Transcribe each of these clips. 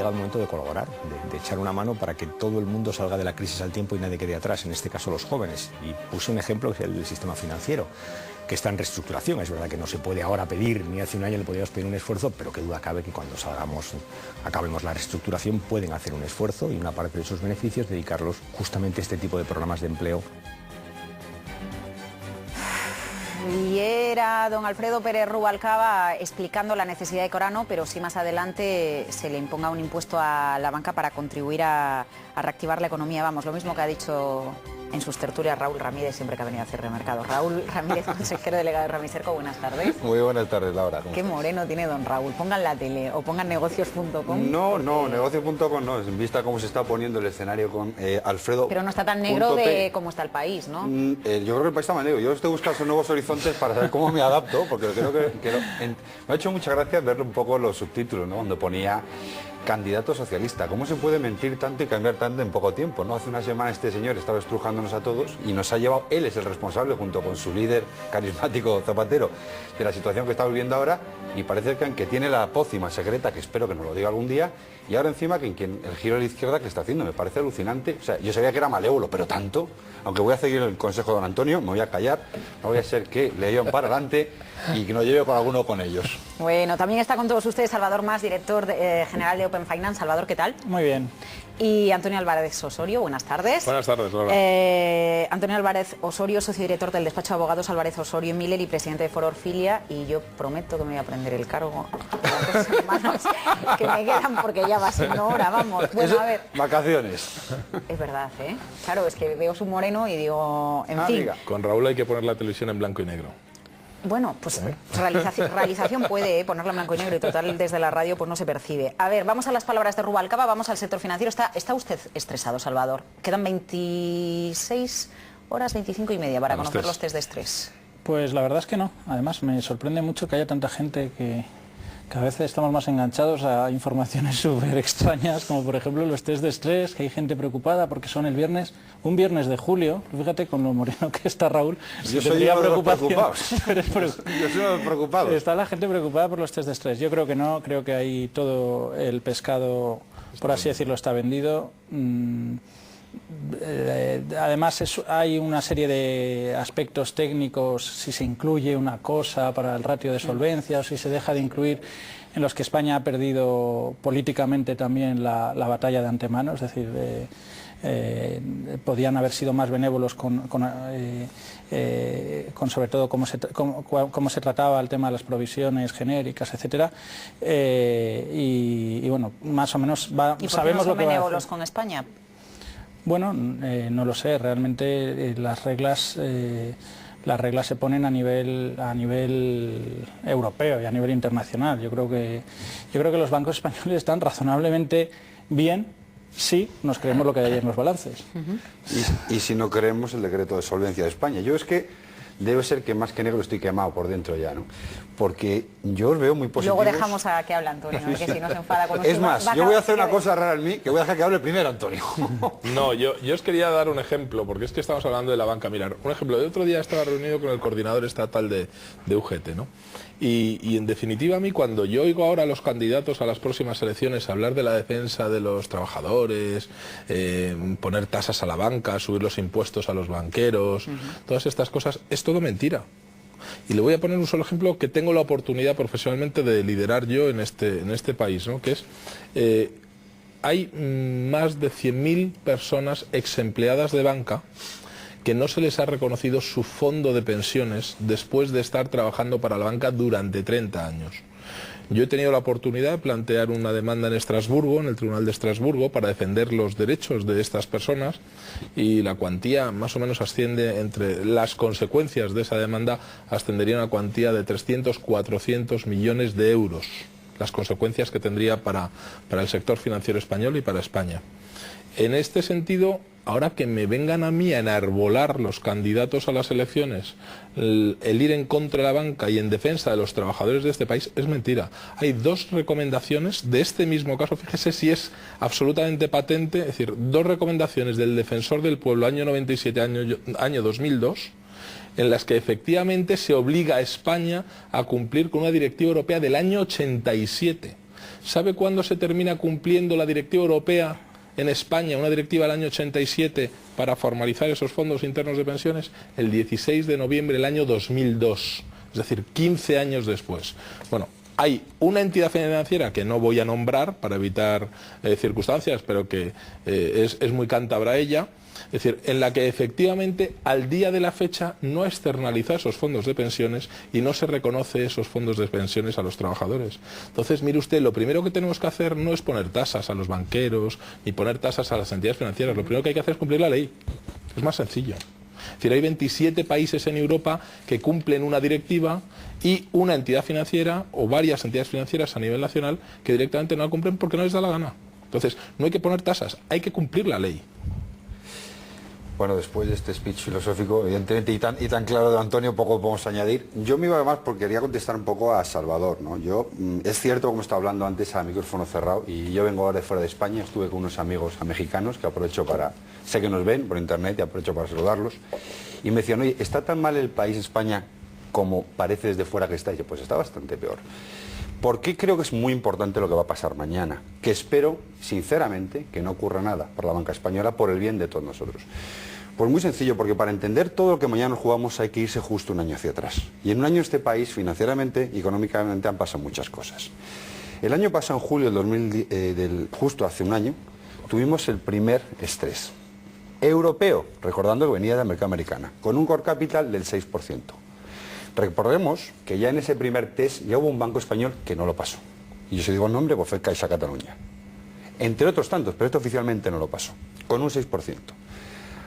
llegado el momento de colaborar, de echar una mano para que todo el mundo salga de la crisis al tiempo y nadie quede atrás, en este caso los jóvenes. Y puse un ejemplo, que es el del sistema financiero, que está en reestructuración. Es verdad que no se puede ahora pedir, ni hace un año le podíamos pedir un esfuerzo, pero qué duda cabe que cuando acabemos la reestructuración pueden hacer un esfuerzo y una parte de esos beneficios dedicarlos justamente a este tipo de programas de empleo. Y era don Alfredo Pérez Rubalcaba explicando la necesidad de Corano, pero si más adelante se le imponga un impuesto a la banca para contribuir a reactivar la economía. Vamos, lo mismo que ha dicho en sus tertulias Raúl Ramírez, siempre que ha venido a hacer Remercado. Raúl Ramírez, consejero delegado de Ramiserco, buenas tardes. Muy buenas tardes, Laura. Qué moreno tiene don Raúl. Pongan la tele o pongan negocios.com. No, porque... no, negocios.com no, en vista cómo se está poniendo el escenario con Alfredo. Pero no está tan negro de cómo está el país, ¿no? Yo creo que el país está más negro. Yo estoy buscando nuevos horizontes para saber cómo me adapto, porque creo que me ha hecho mucha gracia ver un poco los subtítulos, ¿no? Donde ponía candidato socialista. ¿Cómo se puede mentir tanto y cambiar tanto en poco tiempo, ¿no? Hace una semana este señor estaba estrujándonos a todos y nos ha llevado, él es el responsable junto con su líder carismático Zapatero de la situación que está viviendo ahora, y parece que tiene la pócima secreta, que espero que nos lo diga algún día, y ahora encima que el giro a la izquierda que está haciendo me parece alucinante. O sea, yo sabía que era malévolo, pero tanto, aunque voy a seguir el consejo de don Antonio, me voy a callar, no voy a ser que le lleven para adelante y que nos lleve con alguno con ellos. Bueno, también está con todos ustedes Salvador Mas, director general de Open Finance. Salvador, ¿qué tal? Muy bien. Y Antonio Álvarez Osorio, buenas tardes. Buenas tardes, Laura. Antonio Álvarez Osorio, socio director del despacho de abogados Álvarez Osorio y Miller y presidente de Foro Orfilia, y yo prometo que me voy a aprender el cargo las 2 semanas que me quedan porque ya va siendo hora, vamos. Bueno, a ver. Vacaciones. Es verdad, ¿eh? Claro, es que veo su moreno y digo, en fin. Amiga. Con Raúl hay que poner la televisión en blanco y negro. Bueno, pues realización puede ponerla en blanco y negro y total desde la radio pues no se percibe. A ver, vamos a las palabras de Rubalcaba, vamos al sector financiero. ¿Está usted estresado, Salvador? Quedan 26 horas, 25 y media para conocer los test de estrés. Pues la verdad es que no. Además me sorprende mucho que haya tanta gente que a veces estamos más enganchados a informaciones súper extrañas, como por ejemplo los test de estrés, que hay gente preocupada porque son el viernes, un viernes de julio. Fíjate con lo moreno que está Raúl. Yo soy uno de los preocupados. Yo soy uno de los preocupados. Está la gente preocupada por los test de estrés. Yo creo que no, creo que ahí todo el pescado, por así decirlo, está vendido. Además hay una serie de aspectos técnicos, si se incluye una cosa para el ratio de solvencia o si se deja de incluir, en los que España ha perdido políticamente también la batalla de antemano. Es decir, podían haber sido más benévolos con sobre todo cómo se trataba el tema de las provisiones genéricas, etcétera, y bueno, más o menos sabemos lo que va a hacer. ¿Benévolos con España? Bueno, no lo sé, realmente las reglas se ponen a nivel europeo y a nivel internacional. Yo creo que los bancos españoles están razonablemente bien si nos creemos lo que hay en los balances. Y si no creemos el decreto de solvencia de España. Yo es que debe ser que más que negro estoy quemado por dentro ya, ¿no? Porque yo os veo muy positivos. Luego dejamos a que hable Antonio, porque si no se enfada con nosotros. Es más, yo voy a hacer una cosa rara en mí, que voy a dejar que hable primero Antonio. No, yo os quería dar un ejemplo, porque es que estamos hablando de la banca. Mirar, un ejemplo, de otro día estaba reunido con el coordinador estatal de UGT, ¿no? Y en definitiva a mí, cuando yo oigo ahora a los candidatos a las próximas elecciones hablar de la defensa de los trabajadores, poner tasas a la banca, subir los impuestos a los banqueros, todas estas cosas, es todo mentira. Y le voy a poner un solo ejemplo que tengo la oportunidad profesionalmente de liderar yo en este país, ¿no? Que es, hay más de 100.000 personas exempleadas de banca que no se les ha reconocido su fondo de pensiones después de estar trabajando para la banca durante 30 años. Yo he tenido la oportunidad de plantear una demanda en Estrasburgo, en el Tribunal de Estrasburgo, para defender los derechos de estas personas, y la cuantía más o menos asciende, entre las consecuencias de esa demanda, ascendería a una cuantía de 300-400 millones de euros, las consecuencias que tendría para el sector financiero español y para España. En este sentido, ahora que me vengan a mí a enarbolar los candidatos a las elecciones el ir en contra de la banca y en defensa de los trabajadores de este país, es mentira. Hay 2 recomendaciones de este mismo caso, fíjese si es absolutamente patente, es decir, 2 recomendaciones del Defensor del Pueblo año 97, año 2002, en las que efectivamente se obliga a España a cumplir con una directiva europea del año 87. ¿Sabe cuándo se termina cumpliendo la directiva europea en España, una directiva del año 87, para formalizar esos fondos internos de pensiones? El 16 de noviembre del año 2002, es decir, 15 años después. Bueno, hay una entidad financiera que no voy a nombrar para evitar circunstancias, pero que es muy cántabra ella, es decir, en la que efectivamente al día de la fecha no externaliza esos fondos de pensiones y no se reconoce esos fondos de pensiones a los trabajadores. Entonces, mire usted, lo primero que tenemos que hacer no es poner tasas a los banqueros ni poner tasas a las entidades financieras, lo primero que hay que hacer es cumplir la ley. Es más sencillo. Es decir, hay 27 países en Europa que cumplen una directiva y una entidad financiera o varias entidades financieras a nivel nacional que directamente no la cumplen porque no les da la gana. Entonces, no hay que poner tasas, hay que cumplir la ley. Bueno, después de este speech filosófico, evidentemente, y tan claro de Antonio, poco podemos añadir. Yo me iba además porque quería contestar un poco a Salvador, ¿no? Es cierto, como estaba hablando antes a micrófono cerrado, y yo vengo ahora de fuera de España, estuve con unos amigos mexicanos que aprovecho sé que nos ven por internet y aprovecho para saludarlos, y me decían, oye, ¿está tan mal el país España como parece desde fuera que está? Y yo, pues está bastante peor. ¿Por qué creo que es muy importante lo que va a pasar mañana? Que espero, sinceramente, que no ocurra nada por la banca española, por el bien de todos nosotros. Pues muy sencillo, porque para entender todo lo que mañana nos jugamos hay que irse justo un año hacia atrás. Y en un año en este país, financieramente y económicamente, han pasado muchas cosas. El año pasado, en julio justo hace un año, tuvimos el primer estrés europeo, recordando que venía de la mercado americana, con un core capital del 6%. Recordemos que ya en ese primer test ya hubo un banco español que no lo pasó. Y yo se digo el nombre, pues fue Caixa Cataluña. Entre otros tantos, pero este oficialmente no lo pasó, con un 6%.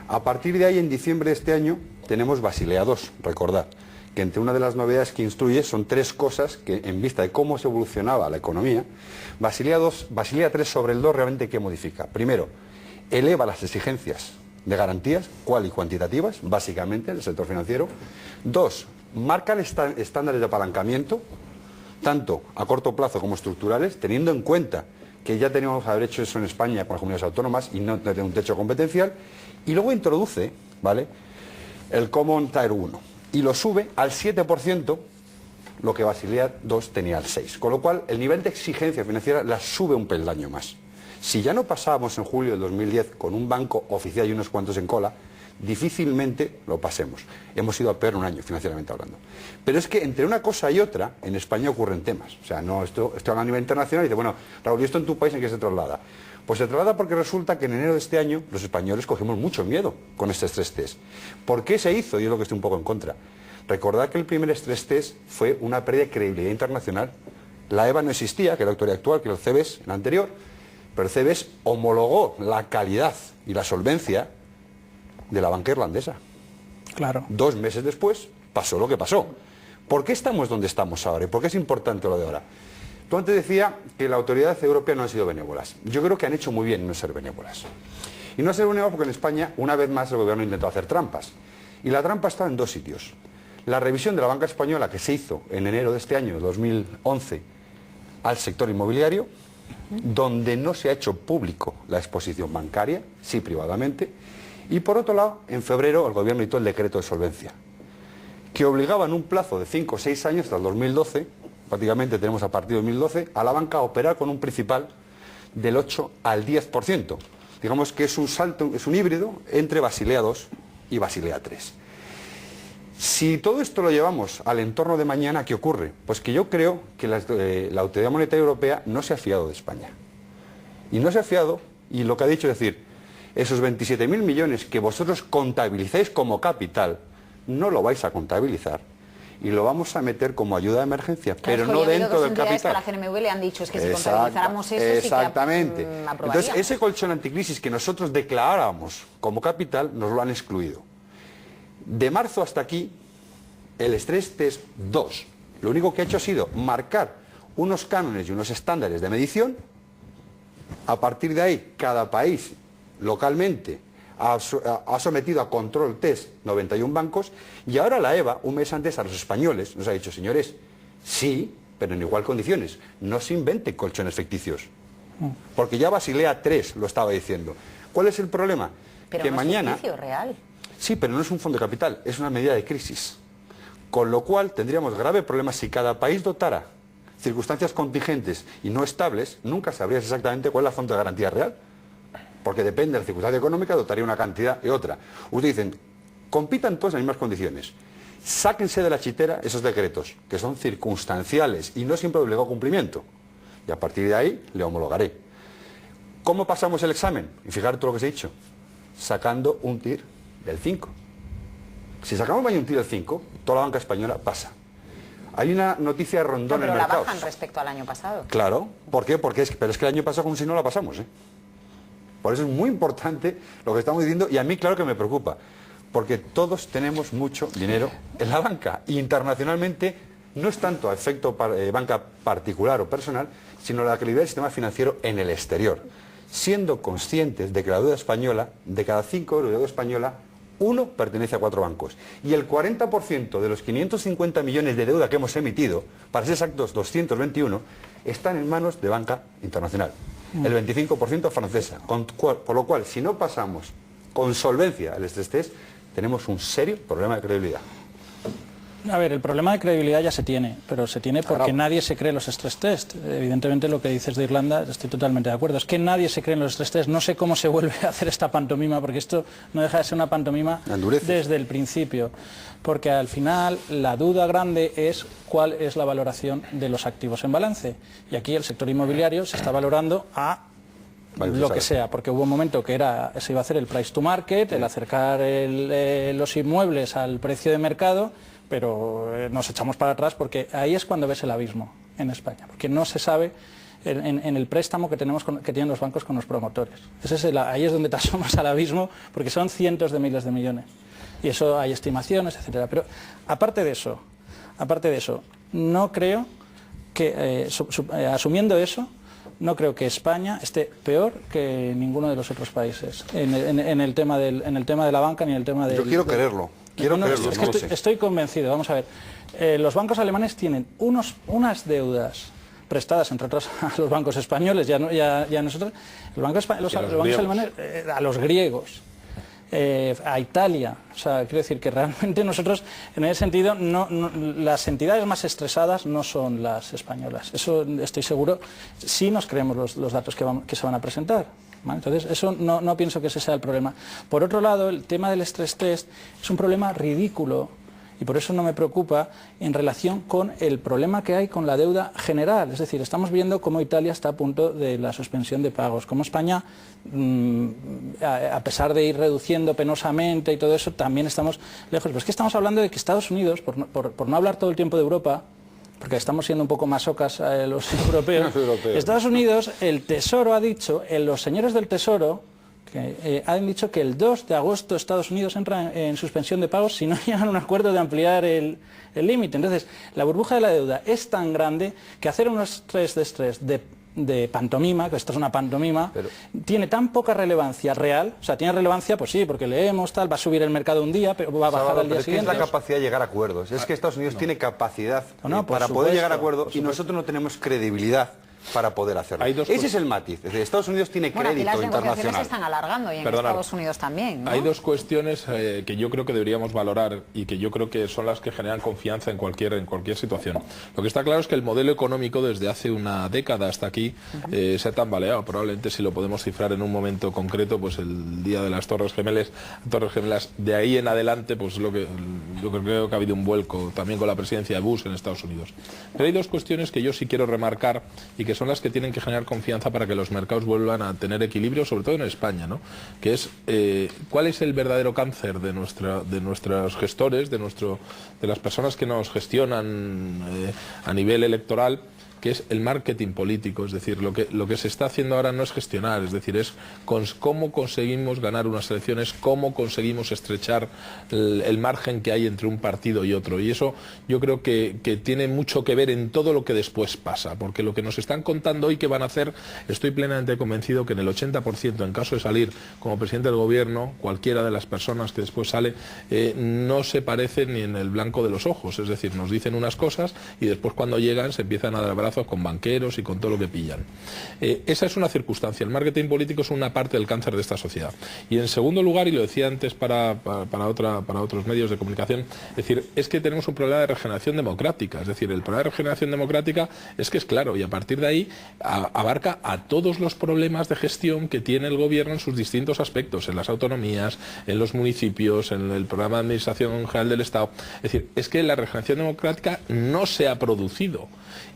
A partir de ahí, en diciembre de este año, tenemos Basilea II. Recordad que entre una de las novedades que instruye son tres cosas que, en vista de cómo se evolucionaba la economía, Basilea III sobre el 2 realmente ¿qué modifica? Primero, eleva las exigencias de garantías, cual y cuantitativas, básicamente, del sector financiero. 2, marca estándares de apalancamiento, tanto a corto plazo como estructurales, teniendo en cuenta que ya teníamos que haber hecho eso en España con las comunidades autónomas y no tener un techo competencial. Y luego introduce, ¿vale?, el Common Tier 1 y lo sube al 7%, lo que Basilea II tenía al 6%. Con lo cual, el nivel de exigencia financiera la sube un peldaño más. Si ya no pasábamos en julio del 2010 con un banco oficial y unos cuantos en cola, difícilmente lo pasemos. Hemos ido a peor un año, financieramente hablando. Pero es que entre una cosa y otra, en España ocurren temas. O sea, no esto a nivel internacional y dice, bueno, Raúl, ¿y esto en tu país en qué se traslada? Pues se traslada porque resulta que en enero de este año los españoles cogimos mucho miedo con este estrés test. ¿Por qué se hizo? Yo es lo que estoy un poco en contra. Recordad que el primer estrés test fue una pérdida de credibilidad internacional. La EBA no existía, que es la autoridad actual, que era el CBS, el anterior, pero el CBS homologó la calidad y la solvencia de la banca irlandesa. Claro. 2 meses después pasó lo que pasó. ¿Por qué estamos donde estamos ahora? ¿Y por qué es importante lo de ahora? Tú antes decías que la autoridad europea no han sido benévolas. Yo creo que han hecho muy bien no ser benévolas. Y no ser benévolas porque en España, una vez más, el gobierno intentó hacer trampas. Y la trampa está en 2 sitios. La revisión de la banca española que se hizo en enero de este año, 2011, al sector inmobiliario, donde no se ha hecho público la exposición bancaria, sí privadamente. Y por otro lado, en febrero el gobierno editó el decreto de solvencia, que obligaba en un plazo de 5 o 6 años, hasta el 2012, prácticamente tenemos a partir de 2012, a la banca a operar con un principal del 8 al 10%. Digamos que es un salto, es un híbrido entre Basilea II y Basilea III. Si todo esto lo llevamos al entorno de mañana, ¿qué ocurre? Pues que yo creo que la Autoridad Monetaria Europea no se ha fiado de España. Y no se ha fiado, y lo que ha dicho es decir, esos 27.000 millones que vosotros contabilizáis como capital, no lo vais a contabilizar y lo vamos a meter como ayuda de emergencia, claro, pero no dentro del capital. Que la CNMV le han dicho es que si contabilizáramos eso exactamente. Sí que Entonces, ese colchón anticrisis que nosotros declarábamos como capital, nos lo han excluido. De marzo hasta aquí, el Stress Test 2, lo único que ha hecho ha sido marcar unos cánones y unos estándares de medición. A partir de ahí, cada país localmente ha sometido a control test 91 bancos y ahora la EBA, un mes antes a los españoles, nos ha dicho, señores, sí, pero en igual condiciones, no se inventen colchones ficticios. Porque ya Basilea III lo estaba diciendo. ¿Cuál es el problema? Pero que no mañana, es ficticio, real. Sí, pero no es un fondo de capital, es una medida de crisis. Con lo cual tendríamos graves problemas si cada país dotara circunstancias contingentes y no estables, nunca sabrías exactamente cuál es la fuente de garantía real. Porque depende de la circunstancia económica, dotaría una cantidad y otra. Ustedes dicen, compitan todos en las mismas condiciones. Sáquense de la chistera esos decretos, que son circunstanciales y no siempre de obligado cumplimiento. Y a partir de ahí le homologaré. ¿Cómo pasamos el examen? Y fijar todo lo que os he dicho. Sacando un TIR del 5. Si sacamos un TIR del 5, toda la banca española pasa. Hay una noticia de Rondón en el mercado. Pero la bajan respecto al año pasado. Claro. ¿Por qué? Pero es que el año pasado como si no la pasamos, ¿eh? Por eso es muy importante lo que estamos diciendo y a mí claro que me preocupa. Porque todos tenemos mucho dinero en la banca. Y internacionalmente no es tanto a efecto banca particular o personal, sino la calidad del sistema financiero en el exterior. Siendo conscientes de que la deuda española, de cada 5 euros de deuda española, 1 pertenece a 4 bancos. Y el 40% de los 550 millones de deuda que hemos emitido, para ser exactos 221, están en manos de banca internacional. El 25% francesa. Por lo cual, si no pasamos con solvencia el stress test, tenemos un serio problema de credibilidad. A ver, el problema de credibilidad ya se tiene, pero se tiene porque nadie se cree los stress test. Evidentemente lo que dices de Irlanda, estoy totalmente de acuerdo. Es que nadie se cree en los stress test. No sé cómo se vuelve a hacer esta pantomima, porque esto no deja de ser una pantomima desde el principio. Porque al final la duda grande es cuál es la valoración de los activos en balance. Y aquí el sector inmobiliario se está valorando a lo que sea, porque hubo un momento que se iba a hacer el price to market, el acercar los inmuebles al precio de mercado, pero nos echamos para atrás porque ahí es cuando ves el abismo en España, porque no se sabe en el préstamo que tienen los bancos con los promotores. Ahí es donde te asomas al abismo, porque son cientos de miles de millones. Y eso hay estimaciones, etcétera. Pero aparte de eso, no creo que, asumiendo eso, no creo que España esté peor que ninguno de los otros países en el tema de la banca ni en el tema de... Yo quiero creerlo. Estoy convencido. Vamos a ver. Los bancos alemanes tienen unas deudas prestadas, entre otras, a los bancos españoles, ya nosotros, los bancos alemanes, a los griegos, a Italia. O sea, quiero decir que realmente nosotros, en ese sentido, las entidades más estresadas no son las españolas. Eso estoy seguro, si nos creemos los datos que se van a presentar. ¿Vale? Entonces, eso no pienso que ese sea el problema. Por otro lado, el tema del stress test es un problema ridículo y por eso no me preocupa en relación con el problema que hay con la deuda general. Es decir, estamos viendo cómo Italia está a punto de la suspensión de pagos, cómo España, a pesar de ir reduciendo penosamente y todo eso, también estamos lejos. Pero es que estamos hablando de que Estados Unidos, por no hablar todo el tiempo de Europa, porque estamos siendo un poco masocas los europeos. Estados Unidos, el Tesoro ha dicho, los señores del Tesoro han dicho que el 2 de agosto Estados Unidos entra en suspensión de pagos si no llegan a un acuerdo de ampliar el límite. Entonces, la burbuja de la deuda es tan grande que hacer unos test de estrés de pantomima, que esto es una pantomima, tiene tan poca relevancia real. O sea, tiene relevancia, pues sí, porque leemos, va a subir el mercado un día, pero va a bajar al día siguiente. Es la capacidad de llegar a acuerdos. Es que Estados Unidos tiene capacidad para poder llegar a acuerdos y nosotros no tenemos credibilidad para poder hacerlo. Ese es el matiz. Es decir, Estados Unidos tiene crédito internacional. Las negociaciones se están alargando y en Estados Unidos también, ¿no? Hay dos cuestiones que yo creo que deberíamos valorar y que yo creo que son las que generan confianza en cualquier situación. Lo que está claro es que el modelo económico desde hace una década hasta aquí se ha tambaleado. Probablemente si lo podemos cifrar en un momento concreto, pues el día de las Torres Gemelas, de ahí en adelante, pues yo creo que ha habido un vuelco también con la presidencia de Bush en Estados Unidos. Pero hay dos cuestiones que yo sí quiero remarcar y que son las que tienen que generar confianza para que los mercados vuelvan a tener equilibrio, sobre todo en España, ¿no? Que es cuál es el verdadero cáncer de nuestros gestores, de las personas que nos gestionan a nivel electoral, que es el marketing político. Es decir, lo que se está haciendo ahora no es gestionar, es decir, es cómo conseguimos ganar unas elecciones, cómo conseguimos estrechar el margen que hay entre un partido y otro. Y eso yo creo que tiene mucho que ver en todo lo que después pasa, porque lo que nos están contando hoy que van a hacer, estoy plenamente convencido que en el 80%, en caso de salir como presidente del gobierno, cualquiera de las personas que después sale, no se parece ni en el blanco de los ojos. Es decir, nos dicen unas cosas y después cuando llegan se empiezan a dar abrazos puñetazos con banqueros y con todo lo que pillan. Esa es una circunstancia. El marketing político es una parte del cáncer de esta sociedad. Y en segundo lugar, y lo decía antes para otros medios de comunicación, es decir, es que tenemos un problema de regeneración democrática. Es decir, el problema de regeneración democrática es que es claro, y a partir de ahí abarca a todos los problemas de gestión que tiene el gobierno en sus distintos aspectos, en las autonomías, en los municipios, en el programa de administración general del Estado. Es decir, es que la regeneración democrática no se ha producido.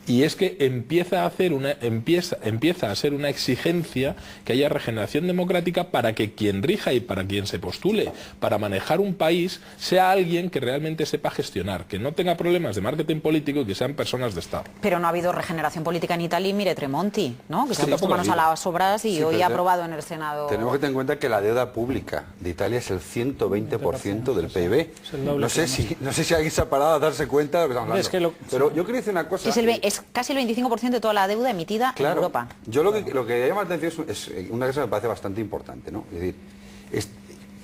Y es que empieza a ser una exigencia que haya regeneración democrática para que quien rija y para quien se postule para manejar un país sea alguien que realmente sepa gestionar, que no tenga problemas de marketing político y que sean personas de Estado. Pero no ha habido regeneración política en Italia, y mire Tremonti, ¿no? Que se ha puesto manos a las obras y hoy ha aprobado en el Senado. Tenemos que tener en cuenta que la deuda pública de Italia es el 120% del PIB. No sé si alguien se ha parado a darse cuenta de lo que estamos hablando. Pero yo quería decir una cosa. Es casi el 25% de toda la deuda emitida en Europa. Yo lo que llama la atención es una cosa que me parece bastante importante, ¿no? Es decir,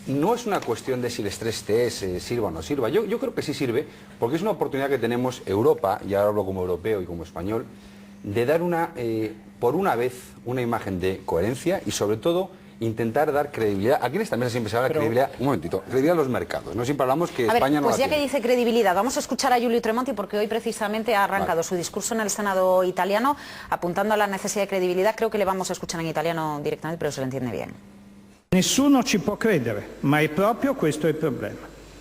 no es una cuestión de si el estrés test sirva o no sirva. Yo creo que sí sirve, porque es una oportunidad que tenemos Europa, y ahora hablo como europeo y como español, de dar por una vez una imagen de coherencia y sobre todo intentar dar credibilidad. Aquí en esta mesa siempre se habla de credibilidad, un momentito, credibilidad a los mercados. No siempre hablamos que España no pues la ya tiene. que dice credibilidad, vamos a escuchar a Giulio Tremonti porque hoy precisamente ha arrancado su discurso en el Senado italiano apuntando a la necesidad de credibilidad. Creo que le vamos a escuchar en italiano directamente, pero se lo entiende bien. Nessuno ci può credere, ma è proprio questo il problema.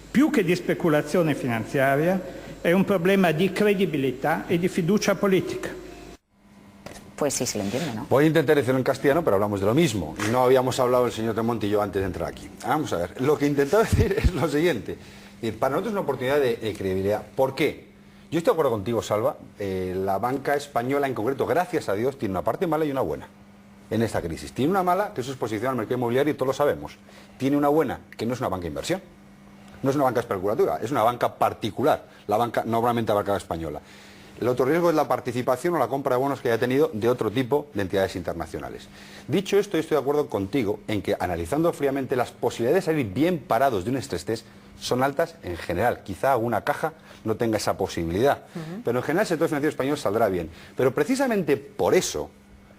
Più che di speculazione finanziaria, è un problema di credibilità e di fiducia politica. Pues sí, se lo entiende, ¿no? Voy a intentar decirlo en castellano, pero hablamos de lo mismo. Y no habíamos hablado el señor Tremonti y yo antes de entrar aquí. Vamos a ver, lo que intentaba decir es lo siguiente. Para nosotros es una oportunidad de credibilidad. ¿Por qué? Yo estoy de acuerdo contigo, Salva. La banca española en concreto, gracias a Dios, tiene una parte mala y una buena en esta crisis. Tiene una mala, que es su exposición al mercado inmobiliario, y todos lo sabemos. Tiene una buena, que no es una banca de inversión. No es una banca especulativa, es una banca particular. La banca normalmente abarcada española. El otro riesgo es la participación o la compra de bonos que haya tenido de otro tipo de entidades internacionales. Dicho esto, estoy de acuerdo contigo en que, analizando fríamente, las posibilidades de salir bien parados de un estrés test son altas en general. Quizá alguna caja no tenga esa posibilidad, pero en general el sector financiero español saldrá bien. Pero precisamente por eso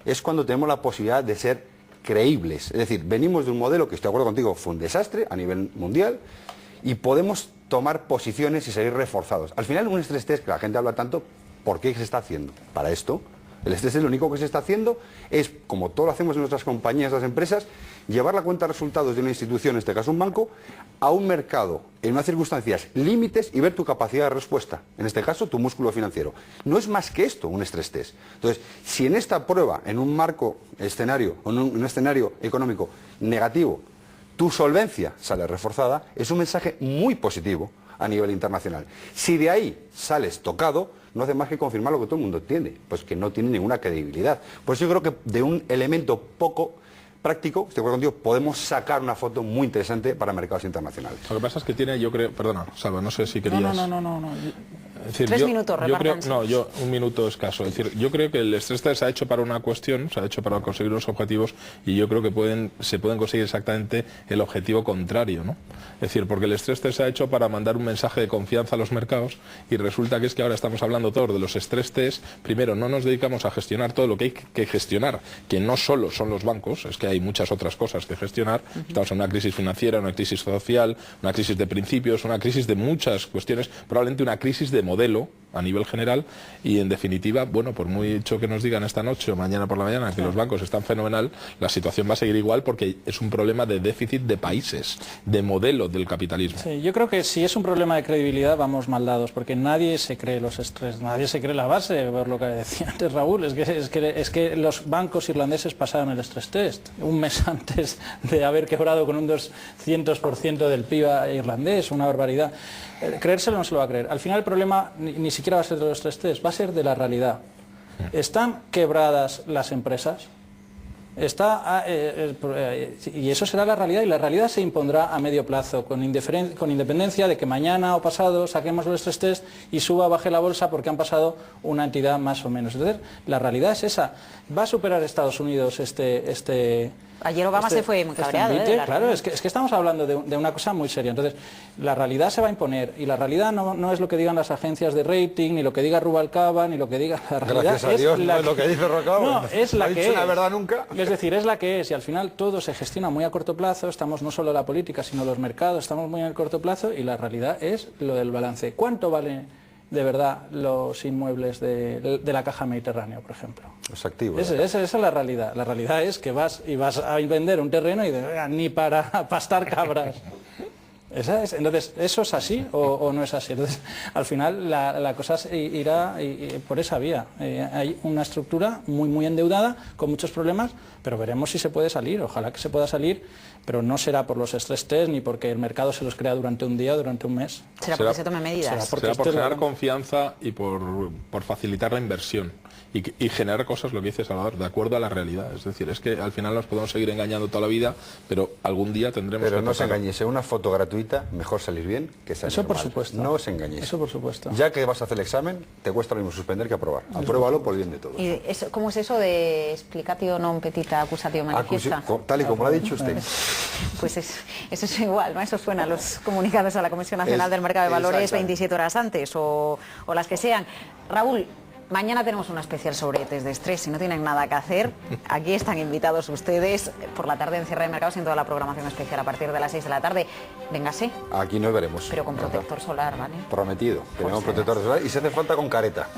es cuando tenemos la posibilidad de ser creíbles. Es decir, venimos de un modelo que, estoy de acuerdo contigo, fue un desastre a nivel mundial y podemos tomar posiciones y seguir reforzados. Al final, un estrés test, que la gente habla tanto, ¿por qué se está haciendo? Para esto. El estrés test, lo único que se está haciendo es, como todo lo hacemos en nuestras compañías, las empresas, llevar la cuenta de resultados de una institución, en este caso un banco, a un mercado en unas circunstancias límites y ver tu capacidad de respuesta. En este caso, tu músculo financiero. No es más que esto, un estrés test. Entonces, si en esta prueba, en un marco escenario, o en un escenario económico negativo, tu solvencia sale reforzada, es un mensaje muy positivo a nivel internacional. Si de ahí sales tocado, no hace más que confirmar lo que todo el mundo entiende, pues que no tiene ninguna credibilidad. Por eso yo creo que de un elemento poco práctico, estoy de acuerdo contigo, podemos sacar una foto muy interesante para mercados internacionales. Lo que pasa es que tiene, yo creo, perdona, Salva, no sé si querías... No. Es decir, 3 minutos, repártanse. Un minuto escaso. Es decir, yo creo que el estrés test se ha hecho para una cuestión, se ha hecho para conseguir unos objetivos, y yo creo que se pueden conseguir exactamente el objetivo contrario, ¿no? Es decir, porque el estrés test se ha hecho para mandar un mensaje de confianza a los mercados, y resulta que es que ahora estamos hablando todos de los estrés test. Primero, no nos dedicamos a gestionar todo lo que hay que gestionar, que no solo son los bancos, es que hay muchas otras cosas que gestionar. Estamos en una crisis financiera, una crisis social, una crisis de principios, una crisis de muchas cuestiones, probablemente una crisis de modelo a nivel general, y en definitiva, bueno, por mucho que nos digan esta noche o mañana por la mañana que los bancos están fenomenal, la situación va a seguir igual porque es un problema de déficit de países, de modelo del capitalismo. Sí, yo creo que si es un problema de credibilidad vamos mal dados, porque nadie se cree los estrés, nadie se cree la base, por lo que decía antes Raúl, es que los bancos irlandeses pasaron el estrés test un mes antes de haber quebrado con un 200% del PIB irlandés, una barbaridad. Creérselo no se lo va a creer. Al final el problema ni siquiera va a ser de los estrés test, va a ser de la realidad. ¿Están quebradas las empresas? Y eso será la realidad, y la realidad se impondrá a medio plazo, con independencia de que mañana o pasado saquemos los estrés test y suba o baje la bolsa porque han pasado una entidad más o menos. Entonces, la realidad es esa. ¿Va a superar Estados Unidos este Ayer Obama se fue muy cabreado. Claro, es que estamos hablando de una cosa muy seria. Entonces, la realidad se va a imponer y la realidad no es lo que digan las agencias de rating, ni lo que diga Rubalcaba, ni lo que diga la realidad. Gracias a Dios, no es lo que dice Rubalcaba. No, es la que es. La verdad nunca. Es decir, es la que es y al final todo se gestiona muy a corto plazo. Estamos no solo la política, sino los mercados, estamos muy en el corto plazo y la realidad es lo del balance. ¿Cuánto vale de verdad los inmuebles de la Caja Mediterránea, por ejemplo? Los activos. Esa es la realidad. La realidad es que vas a vender un terreno y ni para pastar cabras. Entonces, ¿eso es así o no es así? Entonces, al final la cosa irá por esa vía. Hay una estructura muy endeudada, con muchos problemas, pero veremos si se puede salir. Ojalá que se pueda salir, pero no será por los stress test ni porque el mercado se los crea durante un día o durante un mes. Será porque se tomen medidas. Será por generar confianza y por facilitar la inversión. Y generar cosas, lo que dice Salvador, de acuerdo a la realidad. Es decir, es que al final nos podemos seguir engañando toda la vida, pero algún día tendremos pero que... Pero no os engañéis, en una foto gratuita, mejor salir bien que salir Eso por mal. supuesto. No os engañéis. Eso por supuesto. Ya que vas a hacer el examen, te cuesta lo mismo suspender que aprobar. Apruébalo por el bien de todos. ¿Y cómo es eso de explicatio non petita accusatio manifiesta? Tal y como lo ha dicho usted. Pues eso es igual, ¿no? Eso suena a los comunicados a la Comisión Nacional del Mercado de Valores 27 horas antes o las que sean. Raúl, mañana tenemos una especial sobre test de estrés. Si no tienen nada que hacer, aquí están invitados ustedes por la tarde en Cierre de Mercados en toda la programación especial a partir de las 6 de la tarde. Véngase. Aquí nos veremos. Pero con protector solar, ¿vale? Prometido. Tenemos protector solar y si hace falta con careta.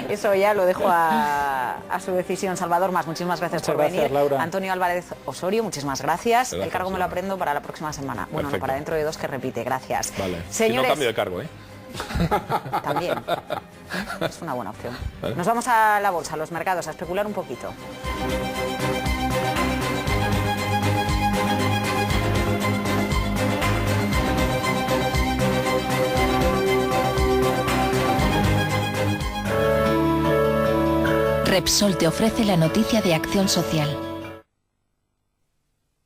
Eso ya lo dejo a su decisión. Salvador Mas, muchísimas gracias por venir. Laura. Antonio Álvarez Osorio, muchísimas gracias. El cargo me lo aprendo para la próxima semana. Bueno, no, para dentro de 2 que repite. Gracias. Vale. Señores, si no cambio de cargo, ¿eh? También. Es una buena opción. Nos vamos a la bolsa, a los mercados, a especular un poquito. Repsol te ofrece la noticia de acción social.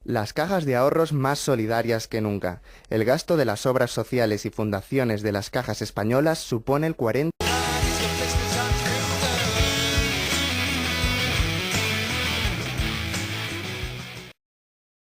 Las cajas de ahorros más solidarias que nunca. El gasto de las obras sociales y fundaciones de las cajas españolas supone el 40%.